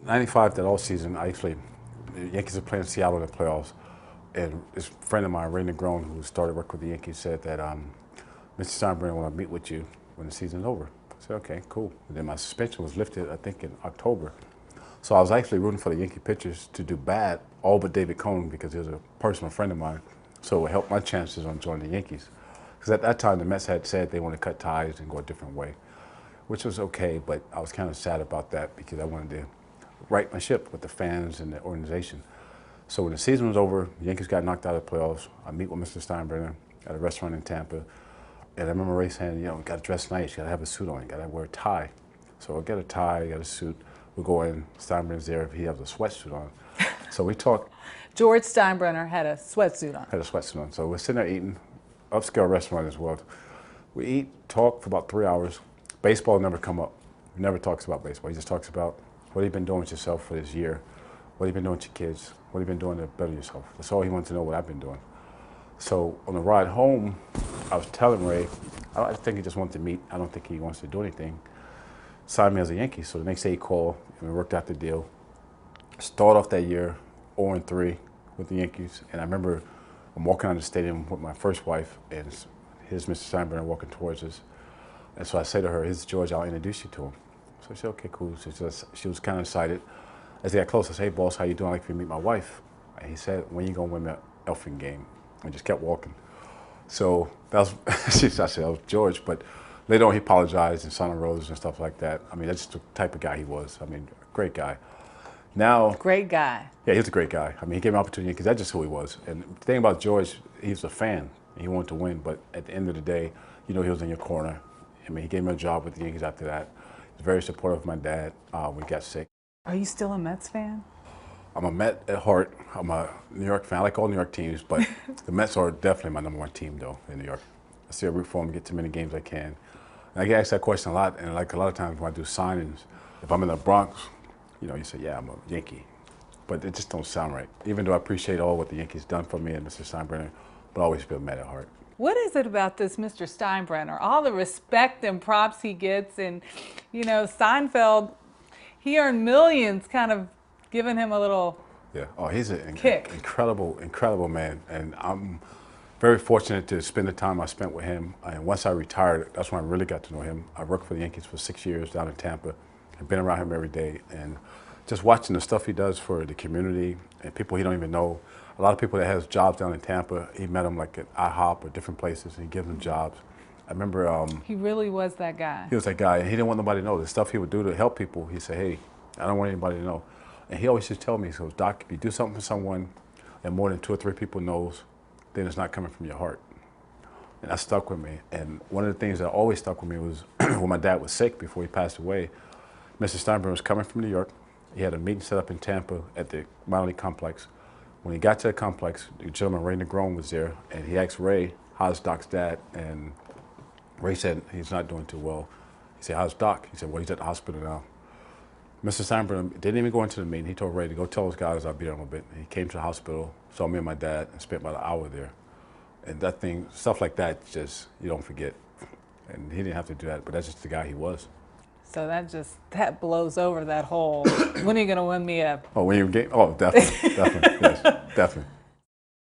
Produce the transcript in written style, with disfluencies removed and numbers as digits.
'95, that all season, the Yankees were playing Seattle in the playoffs, and this friend of mine, Ray Negron, who started work with the Yankees, said that Mr. Steinbrenner want to meet with you when the season's over. I said, okay, cool. And then my suspension was lifted, I think, in October. So I was actually rooting for the Yankee pitchers to do bad, all but David Cone, because he was a personal friend of mine. So it helped my chances on joining the Yankees. Because at that time, the Mets had said they wanted to cut ties and go a different way, which was okay, but I was kind of sad about that because I wanted to right my ship with the fans and the organization. So when the season was over, the Yankees got knocked out of the playoffs. I meet with Mr. Steinbrenner at a restaurant in Tampa. And I remember Ray saying, you got to dress nice, you got to have a suit on, you got to wear a tie. So I get a tie, I got a suit. We go in, Steinbrenner's there, he has a sweatsuit on. So we talk. George Steinbrenner had a sweatsuit on. Had a sweatsuit on. So we're sitting there eating, upscale restaurant as well. We eat, talk for about 3 hours. Baseball never come up. He never talks about baseball. He just talks about what you've been doing with yourself for this year, what you've been doing with your kids, what you've been doing to better yourself. That's all he wanted to know, what I've been doing. So on the ride home, I was telling Ray, I think he just wanted to meet. I don't think he wants to do anything. Signed me as a Yankee. So the next day he called and we worked out the deal. Start off that year 0-3 with the Yankees. And I remember I'm walking out of the stadium with my first wife, and here's Mr. Steinbrenner walking towards us. And so I say to her, here's George, I'll introduce you to him. So she said, okay, cool. She was kind of excited. As they got close, I said, hey, boss, how you doing? I'd like for you to meet my wife. And he said, when you going to win the Elfin game? And just kept walking. So that was, I said, that was George. But later on, he apologized and signed roses and stuff like that. I mean, that's just the type of guy he was. I mean, great guy. Now, great guy. Yeah, he was a great guy. I mean, he gave me an opportunity because that's just who he was. And the thing about George, he was a fan. He wanted to win. But at the end of the day, he was in your corner. I mean, he gave me a job with the Yankees after that. He was very supportive of my dad when he got sick. Are you still a Mets fan? I'm a Met at heart. I'm a New York fan. I like all New York teams, but the Mets are definitely my #1 team, though, in New York. I still root for them, get to many games I can. And I get asked that question a lot, and like a lot of times when I do signings, if I'm in the Bronx, you say, yeah, I'm a Yankee. But it just don't sound right. Even though I appreciate all what the Yankees done for me and Mr. Steinbrenner, but I always feel Met at heart. What is it about this Mr. Steinbrenner? All the respect and props he gets, and, Seinfeld, he earned millions kind of giving him a little he's an kick. incredible man. And I'm very fortunate to spend the time I spent with him. And once I retired, that's when I really got to know him. I worked for the Yankees for 6 years down in Tampa. I've been around him every day. And just watching the stuff he does for the community and people he don't even know. A lot of people that has jobs down in Tampa, he met them like at IHOP or different places, and he gives them jobs. I remember he really was that guy. He was that guy, and he didn't want nobody to know. The stuff he would do to help people, he said, hey, I don't want anybody to know. And he always just tell me, he goes, Doc, if you do something for someone and more than 2 or 3 people knows, then it's not coming from your heart. And that stuck with me. And one of the things that always stuck with me was when my dad was sick before he passed away, Mr. Steinbrenner was coming from New York. He had a meeting set up in Tampa at the minor league complex. When he got to the complex, the gentleman, Ray Negron, was there, and he asked Ray, how's Doc's dad? And Ray said, he's not doing too well. He said, how's Doc? He said, well, he's at the hospital now. Mr. Steinbrenner didn't even go into the meeting. He told Ray to go tell those guys I'll be there in a little bit. He came to the hospital, saw me and my dad, and spent about an hour there. And that thing, stuff like that, just, you don't forget. And he didn't have to do that, but that's just the guy he was. So that blows over that whole, when are you going to win me a... Oh, when you game? Oh, definitely, definitely, yes, definitely.